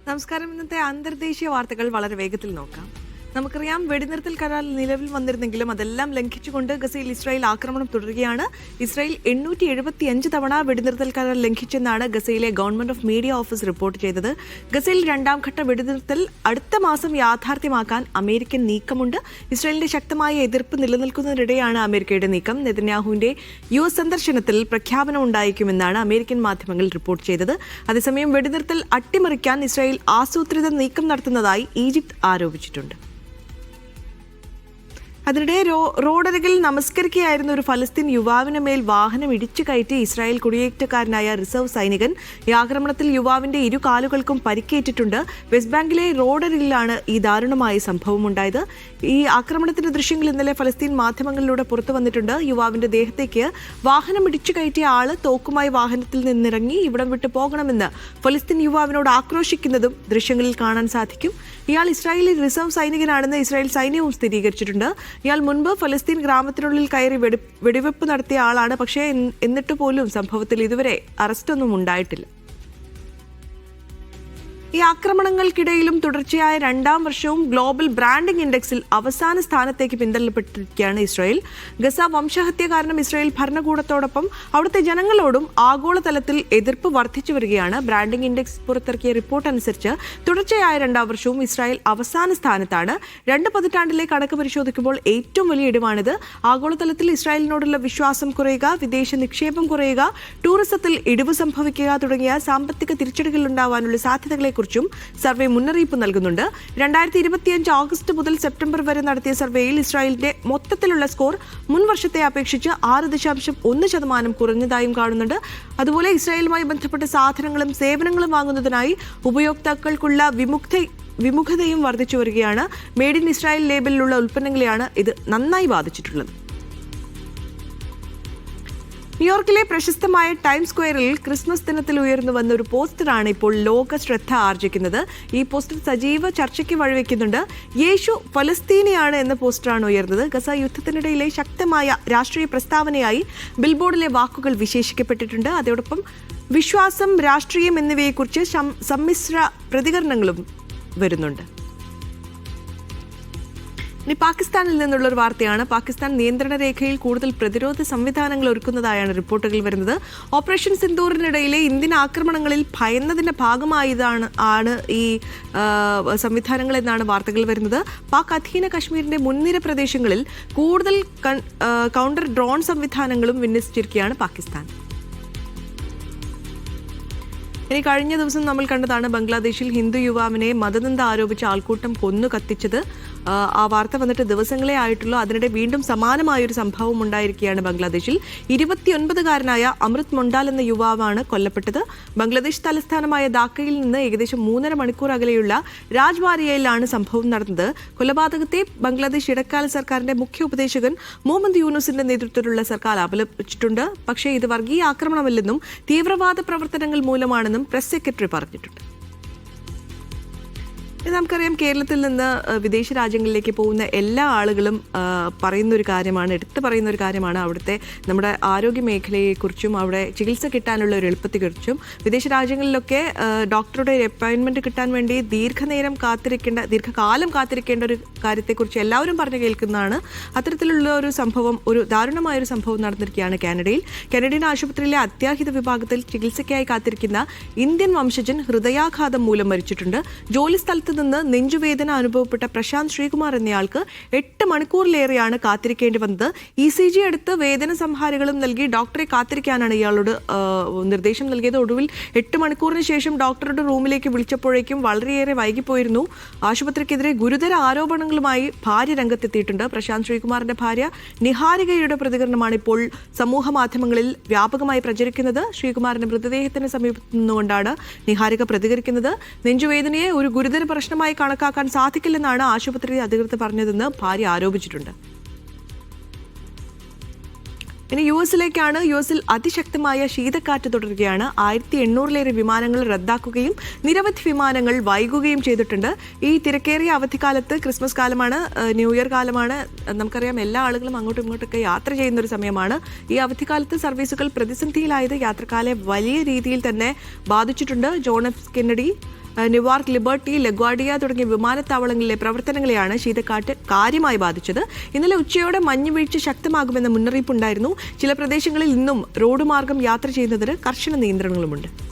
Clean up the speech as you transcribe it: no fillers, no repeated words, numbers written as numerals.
നമസ്കാരം. ഇന്നത്തെ അന്തർദേശീയ വാർത്തകൾ വളരെ വേഗത്തിൽ നോക്കാം. നമുക്കറിയാം, വെടിനിർത്തൽ കരാർ നിലവിൽ വന്നിരുന്നെങ്കിലും അതെല്ലാം ലംഘിച്ചുകൊണ്ട് ഗസയിൽ ഇസ്രായേൽ ആക്രമണം തുടരുകയാണ്. ഇസ്രായേൽ 875 തവണ വെടിനിർത്തൽ കരാർ ലംഘിച്ചെന്നാണ് ഗസയിലെ government of media office report ചെയ്തത്. ഗസയിൽ രണ്ടാം ഘട്ട വെടിനിർത്തൽ അടുത്ത മാസം യാഥാർത്ഥ്യമാക്കാൻ അമേരിക്കൻ നീക്കമുണ്ട്. ഇസ്രായേലിന്റെ ശക്തമായ എതിർപ്പ് നിലനിൽക്കുന്നതിനിടെയാണ് അമേരിക്കയുടെ നീക്കം. നെതന്യാഹുവിന്റെ US സന്ദർശനത്തിൽ പ്രഖ്യാപനം ഉണ്ടായേക്കുമെന്നാണ് അമേരിക്കൻ മാധ്യമങ്ങൾ റിപ്പോർട്ട് ചെയ്തത്. അതേസമയം വെടിനിർത്തൽ അട്ടിമറിക്കാൻ ഇസ്രായേൽ ആസൂത്രിത നീക്കം നടത്തുന്നതായി ഈജിപ്ത് ആരോപിച്ചിട്ടുണ്ട്. അതിനിടെ റോഡരികിൽ നമസ്കരിക്കുകയായിരുന്ന ഒരു ഫലസ്തീൻ യുവാവിന് മേൽ വാഹനം ഇടിച്ചു കയറ്റി ഇസ്രായേൽ കുടിയേറ്റക്കാരനായ റിസർവ് സൈനികൻ. ഈ ആക്രമണത്തിൽ യുവാവിന്റെ ഇരു കാലുകൾക്കും പരിക്കേറ്റിട്ടുണ്ട്. വെസ്റ്റ് ബാങ്കിലെ റോഡരികിലാണ് ഈ ദാരുണമായ സംഭവം ഉണ്ടായത്. ഈ ആക്രമണത്തിന്റെ ദൃശ്യങ്ങൾ ഇന്നലെ ഫലസ്തീൻ മാധ്യമങ്ങളിലൂടെ പുറത്തു വന്നിട്ടുണ്ട്. യുവാവിന്റെ ദേഹത്തേക്ക് വാഹനം ഇടിച്ചു കയറ്റിയ ആള് തോക്കുമായി വാഹനത്തിൽ നിന്നിറങ്ങി ഇവിടം വിട്ടു പോകണമെന്ന് ഫലസ്തീൻ യുവാവിനോട് ആക്രോശിക്കുന്നതും ദൃശ്യങ്ങളിൽ കാണാൻ സാധിക്കും. ഇയാൾ ഇസ്രായേലി റിസർവ് സൈനികനാണെന്ന് ഇസ്രായേൽ സൈന്യവും സ്ഥിരീകരിച്ചിട്ടുണ്ട്. ഇയാൾ മുൻപ് ഫലസ്തീൻ ഗ്രാമത്തിനുള്ളിൽ കയറി വെടിവെപ്പ് നടത്തിയ ആളാണ്. പക്ഷേ എന്നിട്ട് പോലും സംഭവത്തിൽ ഇതുവരെ അറസ്റ്റൊന്നും ഉണ്ടായിട്ടില്ല. ഈ ആക്രമണങ്ങൾക്കിടയിലും തുടർച്ചയായ രണ്ടാം വർഷവും ഗ്ലോബൽ ബ്രാൻഡിംഗ് ഇൻഡെക്സിൽ അവസാന സ്ഥാനത്തേക്ക് പിന്തള്ളപ്പെട്ടിരിക്കുകയാണ് ഇസ്രായേൽ. ഗസ വംശഹത്യ കാരണം ഇസ്രായേൽ ഭരണകൂടത്തോടൊപ്പം അവിടുത്തെ ജനങ്ങളോടും ആഗോളതലത്തിൽ എതിർപ്പ് വർദ്ധിച്ചു വരികയാണ്. ബ്രാൻഡിംഗ് ഇൻഡെക്സ് പുറത്തിറക്കിയ റിപ്പോർട്ട് അനുസരിച്ച് തുടർച്ചയായ രണ്ടാം വർഷവും ഇസ്രായേൽ അവസാന സ്ഥാനത്താണ്. 2 പതിറ്റാണ്ടിലെ കണക്ക് പരിശോധിക്കുമ്പോൾ ഏറ്റവും വലിയ ഇടിവാണിത്. ആഗോളതലത്തിൽ ഇസ്രായേലിനോടുള്ള വിശ്വാസം കുറയുക, വിദേശ നിക്ഷേപം കുറയുക, ടൂറിസത്തിൽ ഇടിവ് സംഭവിക്കുക തുടങ്ങിയ സാമ്പത്തിക തിരിച്ചടികൾ ഉണ്ടാവാനുള്ള സാധ്യതകളെ കുറിച്ചും സർവേ മുന്നറിയിപ്പ് നൽകുന്നുണ്ട്. 2025 ഓഗസ്റ്റ് മുതൽ സെപ്റ്റംബർ വരെ നടത്തിയ സർവേയിൽ ഇസ്രായേലിന്റെ മൊത്തത്തിലുള്ള സ്കോർ മുൻ വർഷത്തെ അപേക്ഷിച്ച് 6.1% കുറഞ്ഞതായും കാണുന്നുണ്ട്. അതുപോലെ ഇസ്രായേലുമായി ബന്ധപ്പെട്ട സാധനങ്ങളും സേവനങ്ങളും വാങ്ങുന്നതിനായി ഉപയോക്താക്കൾക്കുള്ള വിമുഖതയും വർദ്ധിച്ചു വരികയാണ്. മെയ്ഡ് ഇൻ ഇസ്രായേൽ ലേബലിലുള്ള ഉൽപ്പന്നങ്ങളെയാണ് ഇത് നന്നായി ബാധിച്ചിട്ടുള്ളത്. ന്യൂയോർക്കിലെ പ്രശസ്തമായ ടൈം സ്ക്വയറിൽ ക്രിസ്മസ് ദിനത്തിൽ ഉയർന്നു വന്ന ഒരു പോസ്റ്ററാണ് ഇപ്പോൾ ലോക ശ്രദ്ധ ആർജിക്കുന്നത്. ഈ പോസ്റ്റർ സജീവ ചർച്ചയ്ക്ക് വഴിവെക്കുന്നുണ്ട്. യേശു ഫലസ്തീനിയാണ് എന്ന പോസ്റ്ററാണ് ഉയർന്നത്. ഗസ യുദ്ധത്തിനിടയിലെ ശക്തമായ രാഷ്ട്രീയ പ്രസ്താവനയായി ബിൽബോർഡിലെ വാക്കുകൾ വിശേഷിക്കപ്പെട്ടിട്ടുണ്ട്. അതോടൊപ്പം വിശ്വാസം, രാഷ്ട്രീയം എന്നിവയെക്കുറിച്ച് സമ്മിശ്ര പ്രതികരണങ്ങളും വരുന്നുണ്ട്. ഇനി പാകിസ്ഥാനിൽ നിന്നുള്ള ഒരു വാർത്തയാണ്. പാകിസ്ഥാൻ നിയന്ത്രണ രേഖയിൽ കൂടുതൽ പ്രതിരോധ സംവിധാനങ്ങൾ ഒരുക്കുന്നതായാണ് റിപ്പോർട്ടുകൾ വരുന്നത്. ഓപ്പറേഷൻ സിന്ദൂറിനിടയിലെ ഇന്ത്യൻ ആക്രമണങ്ങളിൽ ഭയന്നതിന്റെ ഭാഗമായതാണ് ഈ സംവിധാനങ്ങൾ എന്നാണ് വാർത്തകൾ വരുന്നത്. പാക് അധീന കശ്മീരിന്റെ മുൻനിര പ്രദേശങ്ങളിൽ കൂടുതൽ കൗണ്ടർ ഡ്രോൺ സംവിധാനങ്ങളും വിന്യസിച്ചിരിക്കുകയാണ് പാകിസ്ഥാൻ. ഇനി കഴിഞ്ഞ ദിവസം നമ്മൾ കണ്ടതാണ് ബംഗ്ലാദേശിൽ ഹിന്ദു യുവാവിനെ മതനിന്ദ ആരോപിച്ച് ആൾക്കൂട്ടം കൊന്നു കത്തിച്ചത്. ആ വാർത്ത വന്നിട്ട് ദിവസങ്ങളെ ആയിട്ടുള്ളൂ. അതിനിടെ വീണ്ടും സമാനമായൊരു സംഭവം ഉണ്ടായിരിക്കുകയാണ് ബംഗ്ലാദേശിൽ. 29-കാരനായ അമൃത് മൊണ്ടാൽ എന്ന യുവാവാണ് കൊല്ലപ്പെട്ടത്. ബംഗ്ലാദേശ് തലസ്ഥാനമായ ധാക്കയിൽ നിന്ന് ഏകദേശം 3.5 മണിക്കൂർ അകലെയുള്ള രാജ്വാരിയയിലാണ് സംഭവം നടന്നത്. കൊലപാതകത്തെ ബംഗ്ലാദേശ് ഇടക്കാല സർക്കാരിന്റെ മുഖ്യ ഉപദേശകൻ മുഹമ്മദ് യൂനുസിന്റെ നേതൃത്വത്തിലുള്ള സർക്കാർ അപലപിച്ചിട്ടുണ്ട്. പക്ഷേ ഇത് വർഗീയ ആക്രമണമല്ലെന്നും തീവ്രവാദ പ്രവർത്തനങ്ങൾ മൂലമാണെന്നും പ്രസ് സെക്രട്ടറി പറഞ്ഞിട്ടുണ്ട്. നമുക്കറിയാം, കേരളത്തിൽ നിന്ന് വിദേശ രാജ്യങ്ങളിലേക്ക് പോകുന്ന എല്ലാ ആളുകളും എടുത്തു പറയുന്ന ഒരു കാര്യമാണ് അവിടുത്തെ നമ്മുടെ ആരോഗ്യ മേഖലയെക്കുറിച്ചും അവിടെ ചികിത്സ കിട്ടാനുള്ള ഒരു എളുപ്പത്തെക്കുറിച്ചും. വിദേശ രാജ്യങ്ങളിലൊക്കെ ഡോക്ടറുടെ അപ്പോയിൻമെന്റ് കിട്ടാൻ വേണ്ടി ദീർഘകാലം കാത്തിരിക്കേണ്ട ഒരു കാര്യത്തെക്കുറിച്ച് എല്ലാവരും പറഞ്ഞു കേൾക്കുന്നതാണ്. അത്തരത്തിലുള്ള ഒരു സംഭവം, ഒരു ദാരുണമായൊരു സംഭവം നടന്നിരിക്കുകയാണ് കാനഡയിൽ. കനേഡിയൻ ആശുപത്രിയിലെ അത്യാഹിത വിഭാഗത്തിൽ ചികിത്സയ്ക്കായി കാത്തിരിക്കുന്ന ഇന്ത്യൻ വംശജൻ ഹൃദയാഘാതം മൂലം മരിച്ചിട്ടുണ്ട്. ജോലി സ്ഥലത്ത് നിന്ന് നെഞ്ചുവേദന അനുഭവപ്പെട്ട പ്രശാന്ത് ശ്രീകുമാർ എന്നയാൾക്ക് 8 മണിക്കൂറിലേറെയാണ് കാത്തിരിക്കേണ്ടി വന്നത്. ECG എടുത്ത് വേദന സംഹാരികളും നൽകി ഡോക്ടറെ കാത്തിരിക്കാനാണ് ഇയാളോട് നിർദ്ദേശം നൽകിയത്. ഒടുവിൽ 8 മണിക്കൂറിന് ശേഷം ഡോക്ടറുടെ റൂമിലേക്ക് വിളിച്ചപ്പോഴേക്കും വളരെയേറെ വൈകിപ്പോയിരുന്നു. ആശുപത്രിക്കെതിരെ ഗുരുതര ആരോപണങ്ങളുമായി ഭാര്യ രംഗത്തെത്തിയിട്ടുണ്ട്. പ്രശാന്ത് ശ്രീകുമാറിന്റെ ഭാര്യ നിഹാരികയുടെ പ്രതികരണമാണ് ഇപ്പോൾ സമൂഹ മാധ്യമങ്ങളിൽ വ്യാപകമായി പ്രചരിക്കുന്നത്. ശ്രീകുമാറിന്റെ മൃതദേഹത്തിന് സമീപത്തു നിന്നുകൊണ്ടാണ് നിഹാരിക പ്രതികരിക്കുന്നത്. നെഞ്ചുവേദനയെ ഒരു ഗുരുതര പ്രശ്നമായി കണക്കാക്കാൻ സാധിക്കില്ലെന്നാണ് ആശുപത്രി അധികൃതർ പറഞ്ഞതെന്ന് ഭാര്യ ആരോപിച്ചിട്ടുണ്ട്. ഇനി US-ലേക്കാണ്. US-ൽ അതിശക്തമായ ശീതക്കാറ്റ് തുടരുകയാണ്. 1800-ലേറെ വിമാനങ്ങൾ റദ്ദാക്കുകയും നിരവധി വിമാനങ്ങൾ വൈകുകയും ചെയ്തിട്ടുണ്ട്. ഈ തിരക്കേറിയ അവധിക്കാലത്ത്, ക്രിസ്മസ് കാലമാണ്, ന്യൂ ഇയർ കാലമാണ്, നമുക്കറിയാം എല്ലാ ആളുകളും അങ്ങോട്ടും ഇങ്ങോട്ടൊക്കെ യാത്ര ചെയ്യുന്ന ഒരു സമയമാണ്. ഈ അവധിക്കാലത്ത് സർവീസുകൾ പ്രതിസന്ധിയിലായത് യാത്രക്കാരെ വലിയ രീതിയിൽ തന്നെ ബാധിച്ചിട്ടുണ്ട്. ജോൺ എഫ് കെന്നഡി ന്യൂവാർക്ക്, ലിബർട്ടി, ലഗ്വാഡിയ തുടങ്ങിയ വിമാനത്താവളങ്ങളിലെ പ്രവർത്തനങ്ങളെയാണ് ശീതക്കാറ്റ് കാര്യമായി ബാധിച്ചത്. ഇന്നലെ ഉച്ചയോടെ മഞ്ഞുവീഴ്ച ശക്തമാകുമെന്ന മുന്നറിയിപ്പുണ്ടായിരുന്നു. ചില പ്രദേശങ്ങളിൽ ഇന്നും റോഡ് മാർഗം യാത്ര ചെയ്യുന്നതിന് കർശന നിയന്ത്രണങ്ങളുമുണ്ട്.